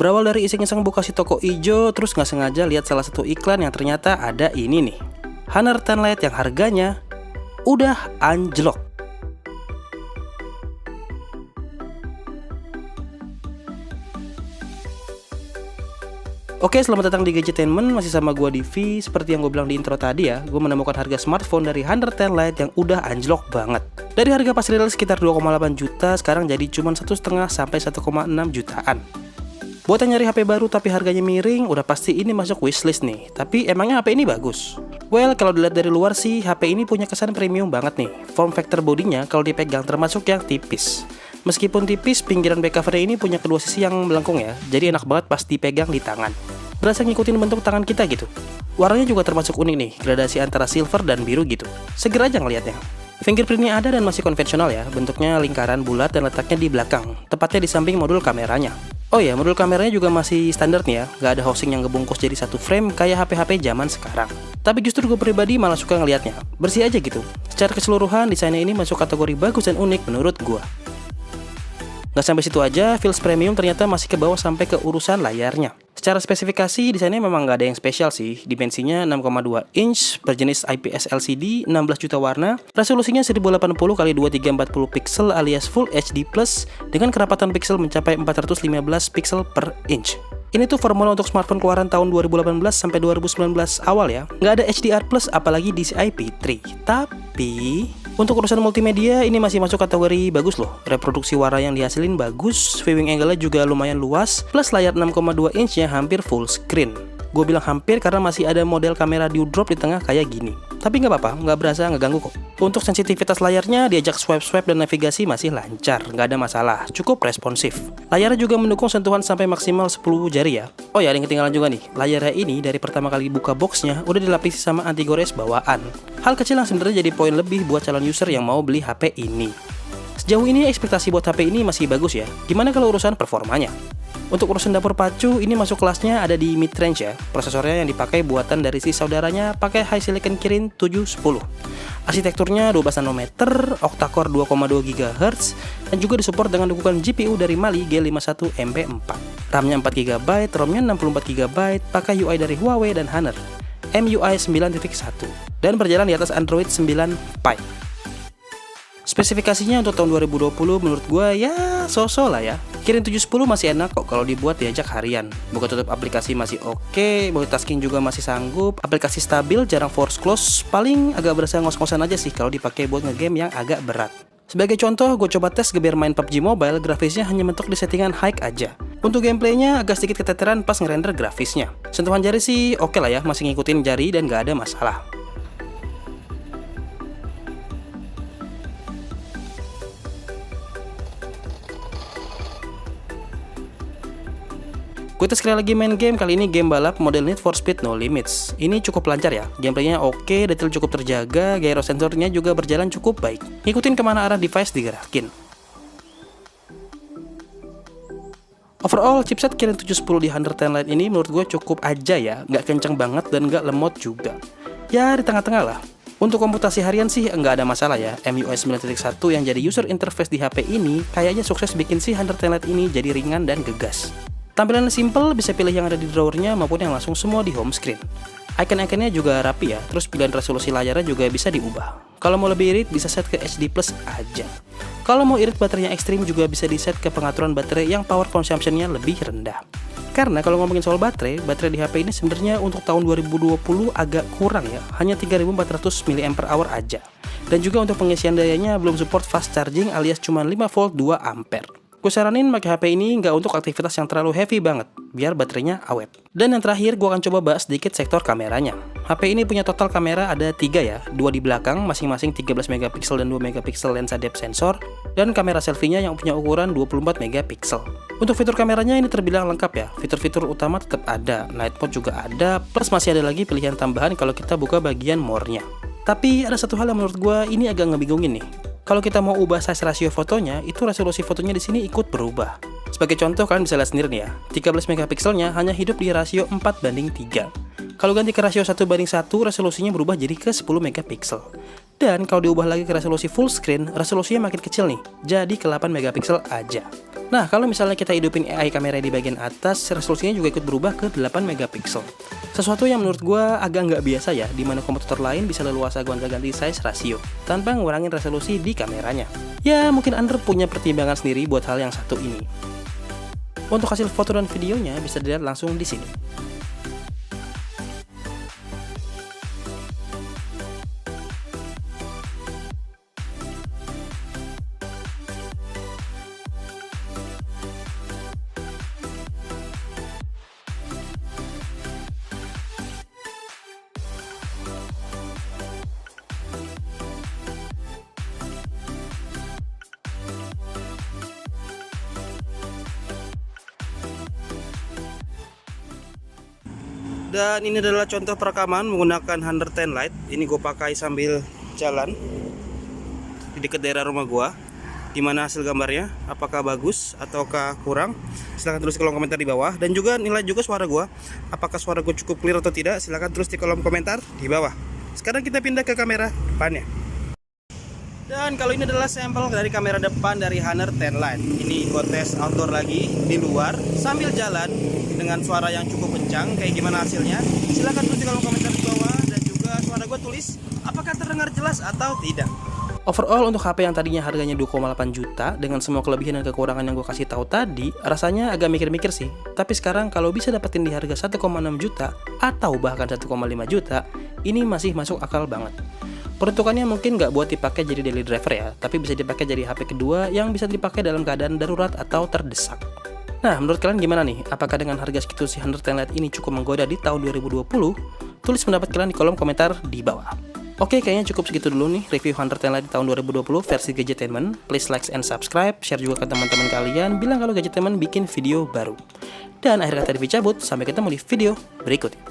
Berawal dari iseng-iseng buka si toko ijo, terus nggak sengaja lihat salah satu iklan yang ternyata ada ini nih, Honor 10 Lite yang harganya udah anjlok. Oke, selamat datang di Gadgetainment, masih sama gua Divi. Seperti yang gue bilang di intro tadi ya, gue menemukan harga smartphone dari Honor 10 Lite yang udah anjlok banget. Dari harga pas rilis sekitar 2,8 juta, sekarang jadi cuma 1,5 sampai 1,6 jutaan. Buat yang nyari HP baru tapi harganya miring, udah pasti ini masuk wishlist nih. Tapi emangnya HP ini bagus? Well, kalau dilihat dari luar sih, HP ini punya kesan premium banget nih. Form factor bodinya kalau dipegang termasuk yang tipis. Meskipun tipis, pinggiran back covernya ini punya kedua sisi yang melengkung ya, jadi enak banget pas dipegang di tangan. Berasa ngikutin bentuk tangan kita gitu. Warnanya juga termasuk unik nih, gradasi antara silver dan biru gitu. Seger aja ngelihatnya. Fingerprintnya ada dan masih konvensional ya, bentuknya lingkaran bulat dan letaknya di belakang, tepatnya di samping modul kameranya. Oh ya, modul kameranya juga masih standar nih ya, nggak ada housing yang ngebungkus jadi satu frame kayak HP-HP zaman sekarang. Tapi justru gue pribadi malah suka ngelihatnya, bersih aja gitu. Secara keseluruhan, desainnya ini masuk kategori bagus dan unik menurut gue. Nggak sampai situ aja, feels premium ternyata masih ke bawah sampai ke urusan layarnya. Secara spesifikasi, desainnya memang nggak ada yang spesial sih. Dimensinya 6,2 inch, berjenis IPS LCD, 16 juta warna, resolusinya 1080x2340 pixel alias Full HD+, dengan kerapatan pixel mencapai 415 pixel per inch. Ini tuh formula untuk smartphone keluaran tahun 2018 sampai 2019 awal ya. Nggak ada HDR+, apalagi DCI-P3. Tapi untuk urusan multimedia ini masih masuk kategori bagus loh. Reproduksi warna yang dihasilin bagus, viewing angle-nya juga lumayan luas, plus layar 6,2 inch-nya hampir full screen. Gue bilang hampir karena masih ada model kamera dew drop di tengah kayak gini. Tapi nggak apa-apa, nggak berasa ngeganggu kok. Untuk sensitivitas layarnya, diajak swipe-swipe dan navigasi masih lancar, nggak ada masalah, cukup responsif. Layarnya juga mendukung sentuhan sampai maksimal 10 jari ya. Oh ya, ada yang ketinggalan juga nih, layarnya ini dari pertama kali buka boxnya udah dilapisi sama anti gores bawaan. Hal kecil yang sebenarnya jadi poin lebih buat calon user yang mau beli HP ini. Sejauh ini ekspektasi buat HP ini masih bagus ya. Gimana kalau urusan performanya? Untuk urusan dapur pacu, ini masuk kelasnya ada di mid-range ya. Prosesornya yang dipakai buatan dari si saudaranya pakai High Silicon Kirin 710. Arsitekturnya 12 nanometer, octa-core 2,2 GHz, dan juga disupport dengan dukungan GPU dari Mali G51MP4. RAM-nya 4 GB, ROM-nya 64 GB, pakai UI dari Huawei dan Honor, MIUI 9.1, dan berjalan di atas Android 9 Pie. Spesifikasinya untuk tahun 2020 menurut gue ya so-so lah ya. Kirin 710 masih enak kok kalau dibuat diajak harian. Buka tutup aplikasi masih oke, multitasking juga masih sanggup, aplikasi stabil, jarang force close, paling agak berasa ngos-ngosan aja sih kalau dipakai buat ngegame yang agak berat. Sebagai contoh, gue coba tes geber main PUBG Mobile, grafisnya hanya mentok di settingan high aja. Untuk gameplaynya agak sedikit keteteran pas ngerender grafisnya. Sentuhan jari sih oke lah ya, masih ngikutin jari dan gak ada masalah. Gue tes sekali lagi main game, kali ini game balap model Need for Speed No Limits. Ini cukup lancar ya, gameplaynya oke, detail cukup terjaga, gyro sensornya juga berjalan cukup baik. Ngikutin kemana arah device digerakin. Overall, chipset Kirin 710 di Honor 10 Lite ini menurut gue cukup aja ya, nggak kenceng banget dan nggak lemot juga. Ya di tengah-tengah lah. Untuk komputasi harian sih nggak ada masalah ya. MIUI 9.1 yang jadi user interface di HP ini kayaknya sukses bikin si Honor 10 Lite ini jadi ringan dan gegas. Tampilannya simple, bisa pilih yang ada di drawernya maupun yang langsung semua di home screen. Icon-iconnya juga rapi ya, terus pilihan resolusi layarnya juga bisa diubah. Kalau mau lebih irit bisa set ke HD Plus aja. Kalau mau irit baterainya ekstrim juga bisa di set ke pengaturan baterai yang power consumption-nya lebih rendah. Karena kalau ngomongin soal baterai di HP ini sebenarnya untuk tahun 2020 agak kurang ya, hanya 3400 mAh aja. Dan juga untuk pengisian dayanya belum support fast charging alias cuma 5 volt 2 ampere. Gue saranin pakai HP ini nggak untuk aktivitas yang terlalu heavy banget, biar baterainya awet. Dan yang terakhir, gue akan coba bahas sedikit sektor kameranya. HP ini punya total kamera ada 3 ya, 2 di belakang, masing-masing 13 megapiksel dan 2 megapiksel lensa depth sensor, dan kamera selfie-nya yang punya ukuran 24 megapiksel. Untuk fitur kameranya ini terbilang lengkap ya, fitur-fitur utama tetap ada, night mode juga ada, plus masih ada lagi pilihan tambahan kalau kita buka bagian more-nya. Tapi ada satu hal yang menurut gue ini agak ngebingungin nih. Kalau kita mau ubah size rasio fotonya, itu resolusi fotonya di sini ikut berubah. Sebagai contoh, kalian bisa lihat sendiri nih ya, 13 megapikselnya hanya hidup di rasio 4:3. Kalau ganti ke rasio 1:1, resolusinya berubah jadi ke 10 megapiksel. Dan kalau diubah lagi ke resolusi full screen, resolusinya makin kecil nih, jadi ke 8 megapiksel aja. Nah, kalau misalnya kita hidupin AI kamera di bagian atas, resolusinya juga ikut berubah ke 8 megapiksel. Sesuatu yang menurut gue agak nggak biasa ya, dimana kompetitor lain bisa leluasa gonta-ganti size rasio, tanpa ngurangin resolusi di kameranya. Ya, mungkin Anda punya pertimbangan sendiri buat hal yang satu ini. Untuk hasil foto dan videonya bisa dilihat langsung di sini. Dan ini adalah contoh perekaman menggunakan 110 Lite. Ini gue pakai sambil jalan di dekat daerah rumah gue. Gimana hasil gambarnya? Apakah bagus ataukah kurang? Silahkan tulis di kolom komentar di bawah. Dan juga nilai juga suara gue. Apakah suara gue cukup clear atau tidak? Silahkan tulis di kolom komentar di bawah. Sekarang kita pindah ke kamera depannya. Dan kalau ini adalah sampel dari kamera depan dari Honor 10 Lite. Ini gue tes outdoor lagi di luar sambil jalan dengan suara yang cukup kencang. Kayak gimana hasilnya? Silahkan tulis di kolom komentar di bawah. Dan juga suara gue tulis apakah terdengar jelas atau tidak. Overall untuk HP yang tadinya harganya 2,8 juta dengan semua kelebihan dan kekurangan yang gue kasih tahu tadi, rasanya agak mikir-mikir sih. Tapi sekarang kalau bisa dapetin di harga 1,6 juta atau bahkan 1,5 juta, ini masih masuk akal banget. Peruntukannya mungkin nggak buat dipakai jadi daily driver ya, tapi bisa dipakai jadi HP kedua yang bisa dipakai dalam keadaan darurat atau terdesak. Nah, menurut kalian gimana nih? Apakah dengan harga segitu si Honor 10 Lite ini cukup menggoda di tahun 2020? Tulis pendapat kalian di kolom komentar di bawah. Oke, kayaknya cukup segitu dulu nih review Honor 10 Lite di tahun 2020 versi Gadgetainment. Please like and subscribe, share juga ke teman-teman kalian, bilang kalau Gadgetainment bikin video baru. Dan akhir kata Devi cabut, sampai ketemu di video berikutnya.